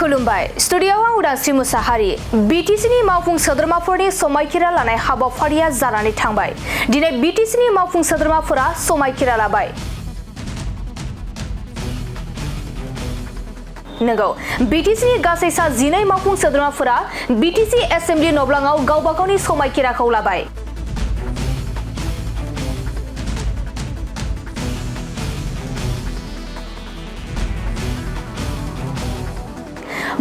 खुलुमबाय स्टुडियोआव आं उदांस्रि मुसाहारि बीटीसीनि मावफुं सोद्रोमाफोरनि समायखिरा लानाय हाबाफारिया जानानै थांबाय। दिनै बीटीसीनि मावफुं सोद्रोमाफोरा समायखिरा लाबाय। नंगौ बीटीसीनि गासै सा 12 मावफुं सोद्रोमाफोरा बीटीसी एसेम्बली नब्लाङाव गावबा गावनि समायखिराखौ लाबाय।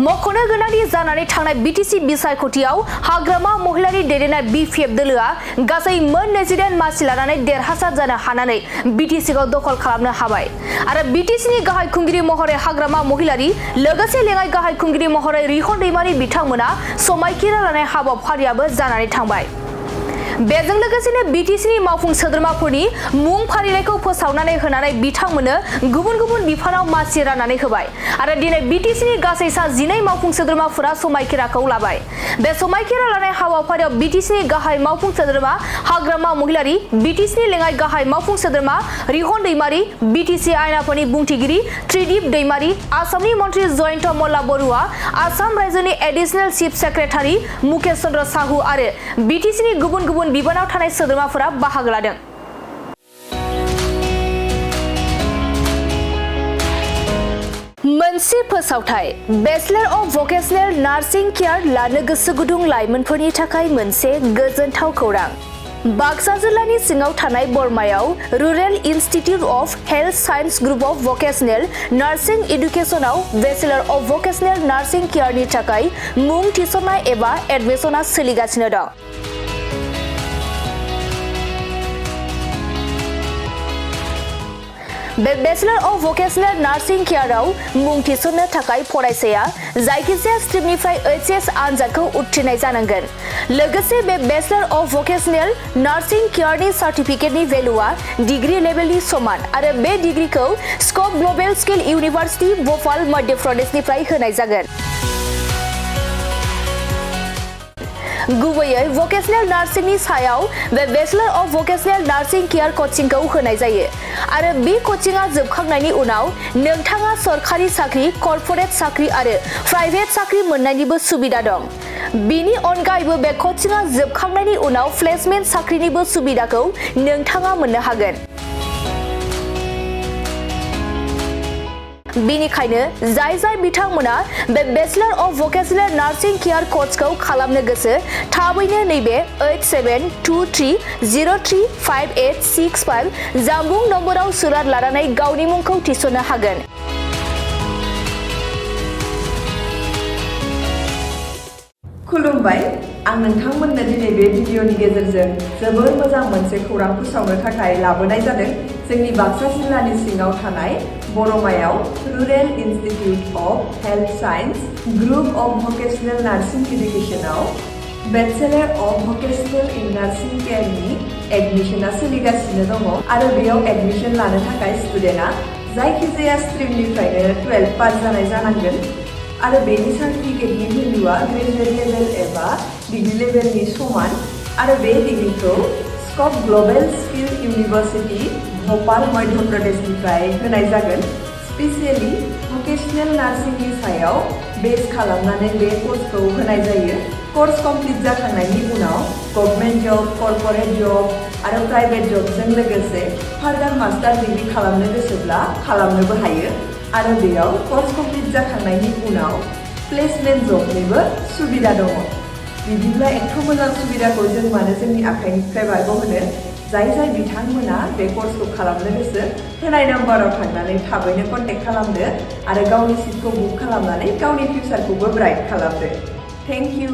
मख'नो गोनांदि जानानै थांनाय बीटीसी बिसायख'थियाव हाग्रामा महिलारि दैदेननाय बीपीएफ दोलोआ गासै मोन 29 मासि लानानै देरहासार जानो हानानै बीटीसीखौ दखल खालामनो हाबाय आरो बीटीसीनि गाहाय खुंगिरि महरै हाग्रामा महिलारि लोगोसे लेङाइ गाहाय खुंगिरि महरै रिहन दैमारि बिथांमोना समायखिरा लानाय हाबाफारियाबो जानानै थांबाय। बेजों लोगोसेनो बीटीसीनि मावफुं सोद्रोमाफोरनि मुं फारिलाइखौ फोसावनानै होनानै बिथांमोननो गुबुन गुबुन बिफानाव मासि राननानै होबाय आरो दिनै बीटीसीनि गासै सा 12 मावफुं सोद्रोमाफोरा समायखिराखौ लाबाय। बे समायखिरा लानाय हाबाफारियाव बीटीसीनि गाहाय मावफुं सोद्रोमा हाग्रामा महिलारि, बीटीसीनि लेङाइ गाहाय मावफुं सोद्रोमा रिहन दैमारि, बीटीसी आयेन बुंथिगिरि त्रिदीप दैमारि, आसामनि मन्त्रि जयन्त मल्ला बरुवा, आसाम रायजोनि एडिशनेल चीफ सेक्रेटारि मुकेश चन्द्र साहू आरो बीटीसीनि गुबुन गुबुन बिबानाव थानाय सोद्रोमाफोरा बाहागो लादों। मोनसे फोसावथाय bachelor of vocational nursing care लानो गोसो गुदुं लाइमोनफोरनि थाखाय मोनसे गोजोनथाव खौरां। बाक्सा जिल्लानि सिङाव थानाय बरमायाव rural institute of health science group of vocational nursing एडुकेशनाव बेचलर अफ भकेशनेल नार्सिं केयारनि थाखाय मुं थिसननाय एबा एडमिशना सोलिगासिनो दं। बे बेचलर अफ भकेशनेल नार्सिं केयाराव मुं थिसननो थाखाय फरायसाया जायखिजाया स्ट्रिमनिफ्राय एचएस आनजादखौ उथ्रिनाय जानांगोन। लोगोसे बे बेचलर अफ भकेशनेल नार्सिं केयारनि सार्टिफिकेटनि भेलुआ डिग्री लेभेलनि समान आरो बे डिग्रीखौ scope global skill university Bhopal Madhya प्रदेशनिफ्राय होनाय जागोन। गुबैयै भकेशनेल नार्सिंनि सायाव बे bachelor of vocational nursing care कचिंखौ होनाय जायो आरो बे कचिंआ जोबखांनायनि उनाव नोंथाङा सरखारि साख्रि, कर्परेट साख्रि आरो प्राइभेट साख्रि मोननायनिबो सुबिदा दं। बेनि अनगायैबो बे कचिंआ जोबखांनायनि उनाव प्लेसमेन्ट साख्रिनिबो सुबिदाखौ नोंथाङा मोननो हागोन। बेनिखायनो जाय बिथांमोना बे bachelor of vocational nursing care कर्सखौ खालामनो गोसो थाबैनो नैबे 8723035865 जानबुं नम्बराव सुराद लानानै गावनि मुंखौ थिसननो हागोन। खुलुमबाय, आं नोंथांमोननो दिनै बे भिडिअनि गेजेरजों जोबोर मोजां मोनसे खौरां फोसावनो थाखाय लाबोनाय जादों। जोंनि बाक्सा जिल्लानि सिङाव थानाय बरमायाव rural institute of health science group of vocational nursing एडुकेशनाव bachelor of vocational in nursing केयारनि एडमिशना सोलिगासिनो दङ आरो बेयाव एडमिशन लानो थाखाय स्टुडेन्टआ जायखिजाया स्ट्रिमनिफ्रायनो 12 पास जानाय जानांगोन आरो बेनि सार्टिफिकेटनि भेलुआ ग्रेजुवेट लेभेल एबा डिग्री लेभेलनि समान आरो बे डिग्रीखौ scope global skill university Bhopal Madhya प्रदेशनिफ्राय होनाय जागोन। स्पेसियेलि भकेशनेल नार्सिंनि सायाव बेस खालामनानै बे कर्सखौ होनाय जायो। कर्स कमप्लिट जाखांनायनि उनाव गभर्नमेन्ट जब, कर्परेट जब आरो प्राइभेट जबजों लोगोसे फार्दार मास्टार डिग्री खालामनो गोसोब्ला खालामनोबो हायो आरो बेयाव कर्स कमप्लिट जाखांनायनि उनाव प्लेसमेन्ट जबनिबो सुबिदा दङ। बिदिब्ला एथ' मोजां सुबिदाखौ जों मानो जोंनि आखाइनिफ्राय बारग'होनो? जाय बिथांमोना बे कर्सखौ खालामनो गोसो होनाय नाम्बाराव थांनानै थाबैनो कन्टेक्ट खालामदो आरो गावनि सिटखौ बुक खालामनानै गावनि फिउचारखौबो ब्राइट खालामदो। Thank you.